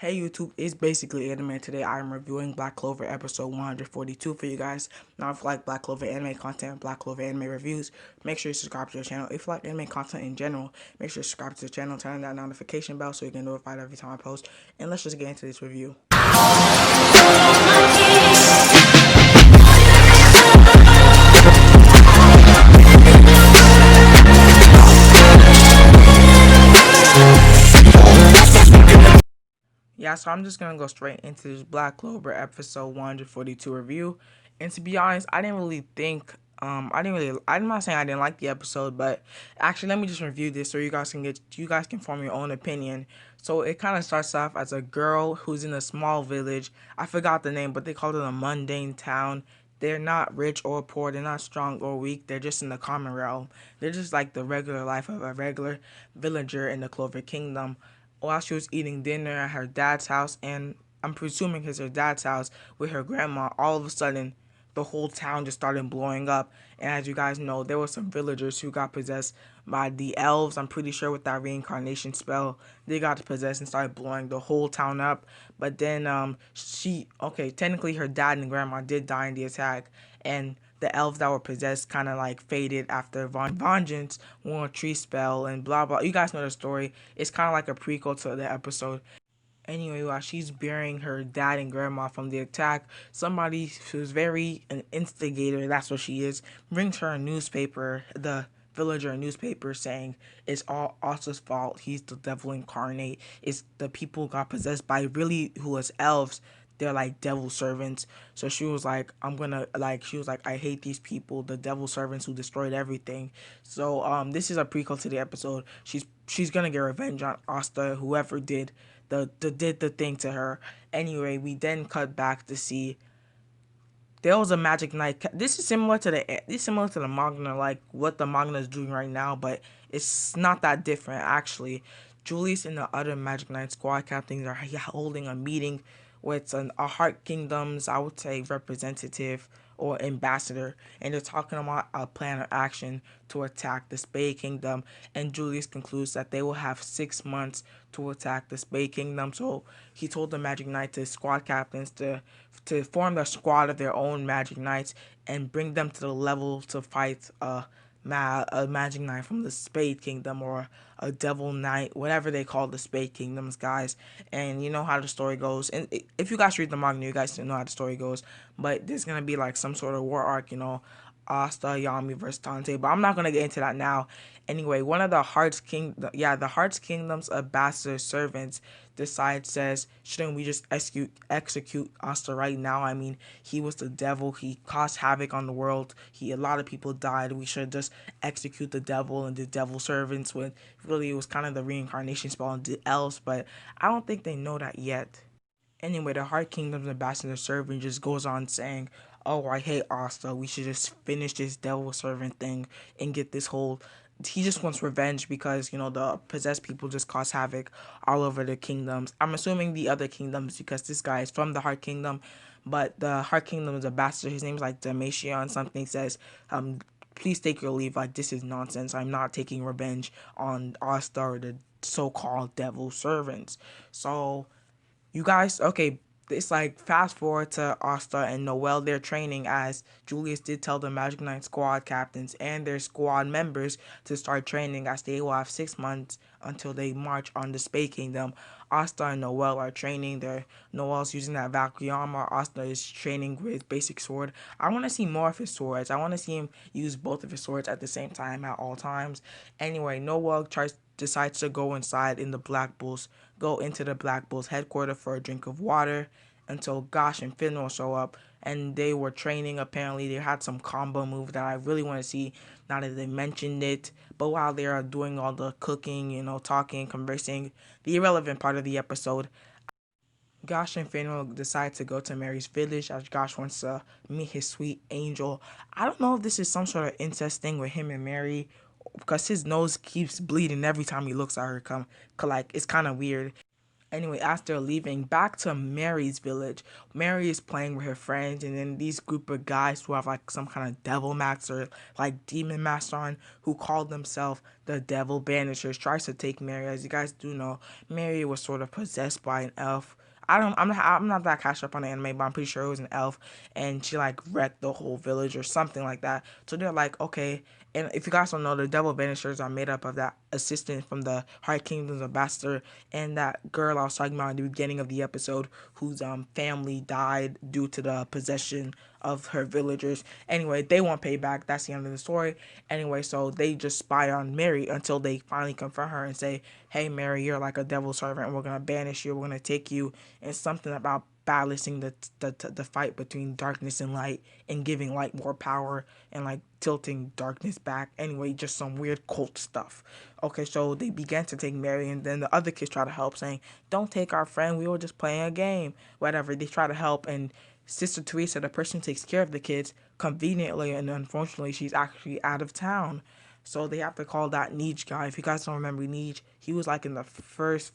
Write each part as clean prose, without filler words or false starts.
Hey YouTube, it's basically anime. Today I am reviewing Black Clover episode 142 for you guys. Now if you like Black Clover anime content, Black Clover anime reviews, make sure you subscribe to the channel. If you like anime content in general, make sure you subscribe to the channel, turn on that notification bell so you get notified every time I post. And let's just get into this review. Yeah, so I'm just gonna go straight into this Black Clover episode 142 review. And to be honest, I didn't really think I'm not saying I didn't like the episode, but actually let me just review this so you guys can form your own opinion. So it kind of starts off as a girl who's in a small village. I forgot the name, but they called it a mundane town. They're not rich or poor, they're not strong or weak, they're just in the common realm. They're just like the regular life of a regular villager in the Clover Kingdom while she was eating dinner at her dad's house, and I'm presuming it's her dad's house with her grandma. All of a sudden, the whole town just started blowing up. And as you guys know, there were some villagers who got possessed by the elves. I'm pretty sure with that reincarnation spell, they got possessed and started blowing the whole town up. But then technically her dad and grandma did die in the attack, and the elves that were possessed kind of like faded after vengeance won a tree spell and blah blah. You guys know the story. It's kind of like a prequel to the episode. Anyway, while she's burying her dad and grandma from the attack, somebody who's very an instigator, that's what she is, brings her a newspaper, the villager a newspaper saying it's all Asta's fault. He's the devil incarnate. It's the people got possessed by really who was elves. They're like devil servants. So she was like, I hate these people, the devil servants who destroyed everything. So this is a prequel to the episode. She's gonna get revenge on Asta, whoever did the thing to her. Anyway, we then cut back to see there was a magic night. This is similar to the manga, like what the manga is doing right now, but it's not that different actually. Julius and the other Magic Knight squad captains are holding a meeting with a Heart Kingdom's, I would say, representative or ambassador, and they're talking about a plan of action to attack the Spade Kingdom. And Julius concludes that they will have 6 months to attack the Spade Kingdom. So he told the Magic Knight, the squad captains, to form a squad of their own Magic Knights and bring them to the level to fight a Magic Knight from the Spade Kingdom, or a Devil Knight, whatever they call the Spade Kingdoms, guys. And you know how the story goes. And if you guys read the manga, you guys know how the story goes. But there's gonna be like some sort of war arc, Asta, Yami versus Tante. But I'm not gonna get into that now. Anyway, one of the Hearts Kingdom's ambassador servants says, shouldn't we just execute Asta right now? I mean, he was the devil. He caused havoc on the world. A lot of people died. We should just execute the devil and the devil servants, when really it was kind of the reincarnation spell on the elves. But I don't think they know that yet. Anyway, the Heart Kingdom's ambassador servant just goes on saying, "Oh, I hate Asta. We should just finish this devil servant thing and get this whole." He just wants revenge because the possessed people just cause havoc all over the kingdoms. I'm assuming the other kingdoms because this guy is from the Heart Kingdom, but the Heart Kingdom's ambassador, his name's like Damatian something, says, "Please take your leave. Like, this is nonsense. I'm not taking revenge on Asta or the so-called devil servants." So you guys, okay, it's like fast forward to Asta and Noelle. They're training, as Julius did tell the Magic Knight squad captains and their squad members to start training, as they will have 6 months until they march on the Spade Kingdom. Asta and Noelle are training. Noelle's using that Valkyrie armor. Asta is training with his basic sword. I want to see more of his swords. I want to see him use both of his swords at the same time at all times. Anyway, Noelle decides to go into the Black Bulls headquarters for a drink of water until Gosh and Finral show up, and they were training. Apparently they had some combo move that I really want to see now that they mentioned it. But while they are doing all the cooking, talking, conversing, the irrelevant part of the episode, Gosh and Finral decide to go to Mary's village, as Gosh wants to meet his sweet angel. I don't know if this is some sort of incest thing with him and Mary, because his nose keeps bleeding every time he looks at her. Like, it's kind of weird. Anyway, as they're leaving back to Mary's village, Mary is playing with her friends, and then these group of guys who have like some kind of devil mask or like demon mask on, who call themselves the Devil Banishers, tries to take Mary. As you guys do know, Mary was sort of possessed by an elf. I'm not that catch up on the anime, but I'm pretty sure it was an elf, and she like wrecked the whole village or something like that. So they're like, okay. And if you guys don't know, the Devil Banishers are made up of that assistant from the High Kingdom's ambassador and that girl I was talking about in the beginning of the episode, whose family died due to the possession of her villagers. Anyway, they want payback. That's the end of the story. Anyway, so they just spy on Mary until they finally confront her and say, "Hey, Mary, you're like a devil servant. We're gonna banish you. We're gonna take you." And something about balancing the fight between darkness and light, and giving light more power, and like tilting darkness back. Anyway, just some weird cult stuff. Okay, so they began to take Mary, and then the other kids try to help, saying, "Don't take our friend. We were just playing a game." Whatever. They try to help, and Sister Teresa, the person who takes care of the kids, conveniently and unfortunately, she's actually out of town. So they have to call that Neej guy. If you guys don't remember Neej, he was like in the first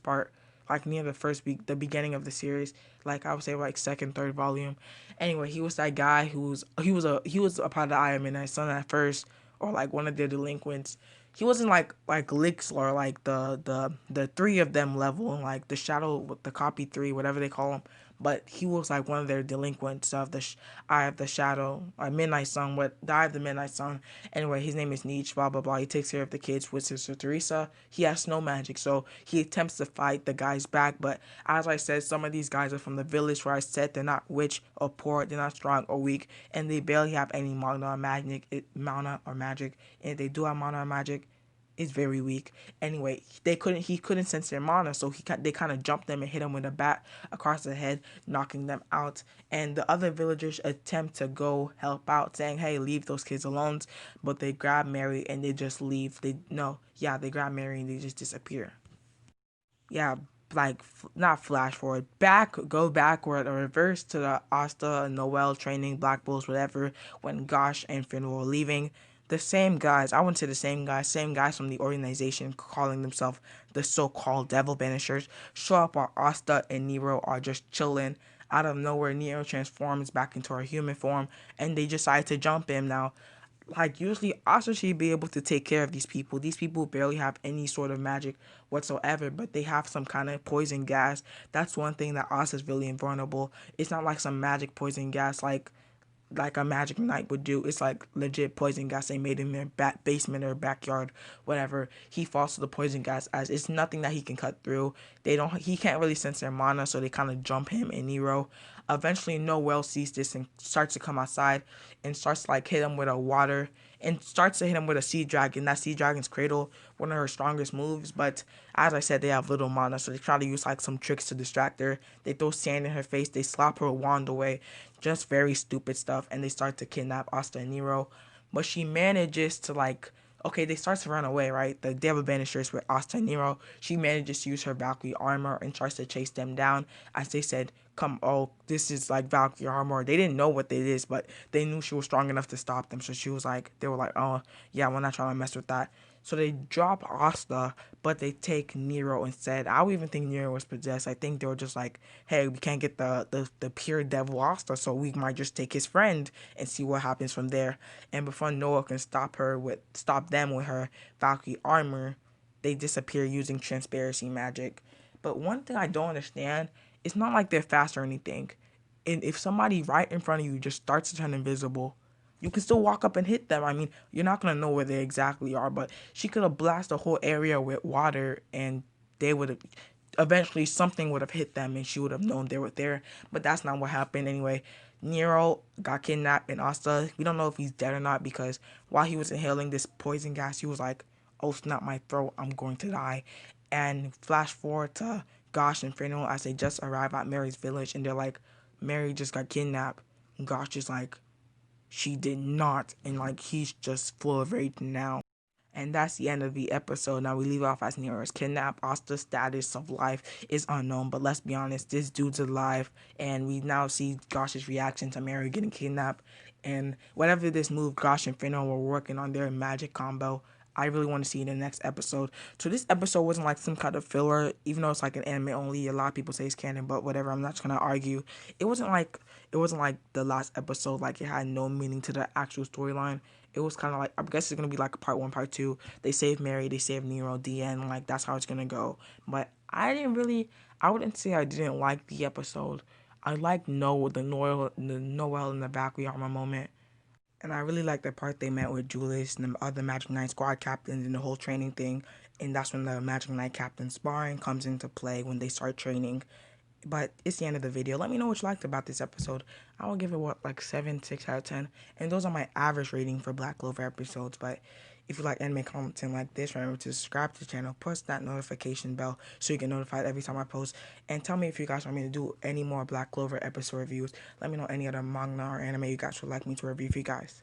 part, like near the first the beginning of the series, like I would say like second, third volume. Anyway, he was that guy he was a part of the Iron Midnight Sun at first, or like one of their delinquents. He wasn't like Licks or like the three of them level, like the Shadow, the Copy Three, whatever they call him. But he was like one of their delinquents of the Eye of the Shadow, or Midnight Sun, what the Eye of the Midnight Sun. Anyway, his name is Nietzsche, blah blah blah. He takes care of the kids with Sister Teresa. He has no magic, so he attempts to fight the guys back. But as I said, some of these guys are from the village where I said they're not rich or poor, they're not strong or weak, and they barely have any mana or magic. And if they do have mana or magic, is very weak. Anyway, he couldn't sense their mana, so they kind of jumped them and hit him with a bat across the head, knocking them out. And the other villagers attempt to go help out, saying, "Hey, leave those kids alone." But they grab Mary and they just leave. They grab Mary and they just disappear. Yeah, like not flash forward, go backward or reverse to the Asta and Noel training Black Bulls, whatever, when Gosh and Finn were leaving. The same guys, I wouldn't say the same guys from the organization calling themselves the so-called Devil Banishers, show up while Asta and Nero are just chilling. Out of nowhere, Nero transforms back into her human form, and they decide to jump him. Now, like usually Asa should be able to take care of these people. These people barely have any sort of magic whatsoever, but they have some kind of poison gas. That's one thing that Asa's really invulnerable. It's not like some magic poison gas like a magic knight would do. It's like legit poison gas they made in their basement or backyard, whatever. He falls to the poison gas as it's nothing that he can cut through. He can't really sense their mana, so they kind of jump him and Nero. Eventually Noel sees this and starts to come outside and starts to like hit him with a water and starts to hit him with a sea dragon. That sea dragon's cradle, one of her strongest moves, but as I said, they have little mana, so they try to use like some tricks to distract her. They throw sand in her face, they slap her wand away, just very stupid stuff, and they start to kidnap Asta and Nero. But she manages to like, okay, they start to run away, right? The Devil Banishers with Asta and Nero. She manages to use her Valkyrie armor and tries to chase them down. As they said, "Come, oh, this is like Valkyrie armor." They didn't know what it is, but they knew she was strong enough to stop them. So they were like, "Oh, yeah, we're not trying to mess with that." So they drop Asta, but they take Nero instead. I don't even think Nero was possessed. I think they were just like, "Hey, we can't get the pure devil Asta, so we might just take his friend and see what happens from there." And before Noah can stop them with her Valkyrie armor, they disappear using transparency magic. But one thing I don't understand, it's not like they're fast or anything. And if somebody right in front of you just starts to turn invisible, you can still walk up and hit them. I mean, you're not gonna know where they exactly are, but she could have blasted the whole area with water, and they would have eventually something would have hit them, and she would have known they were there. But that's not what happened anyway. Nero got kidnapped in Asta. We don't know if he's dead or not because while he was inhaling this poison gas, he was like, "Oh snap, my throat! I'm going to die." And flash forward to Gosh and Fernando as they just arrive at Mary's village, and they're like, "Mary just got kidnapped." And Gosh is like, "She did not," and like he's just full of rage now. And that's the end of the episode. Now we leave off as Nero is kidnapped. Asta's status of life is unknown, but let's be honest, this dude's alive, and we now see Gosh's reaction to Mary getting kidnapped. And whatever this move, Gosh and Fino were working on their magic combo. I really want to see in the next episode. So this episode wasn't like some kind of filler, even though it's like an anime only. A lot of people say it's canon, but whatever. I'm not gonna argue. It wasn't like the last episode. Like it had no meaning to the actual storyline. It was kind of like, I guess it's gonna be like a part one, part two. They save Mary, they save Nero, the end. Like that's how it's gonna go. But I wouldn't say I didn't like the episode. I like the Noel in the back we armor moment. And I really like the part they met with Julius and the other Magic Knight squad captains and the whole training thing. And that's when the Magic Knight captain sparring comes into play when they start training. But it's the end of the video. Let me know what you liked about this episode. I will give it like 7, 6 out of 10. And those are my average rating for Black Clover episodes. But if you like anime content like this, remember to subscribe to the channel, push that notification bell so you get notified every time I post. And tell me if you guys want me to do any more Black Clover episode reviews. Let me know any other manga or anime you guys would like me to review for you guys.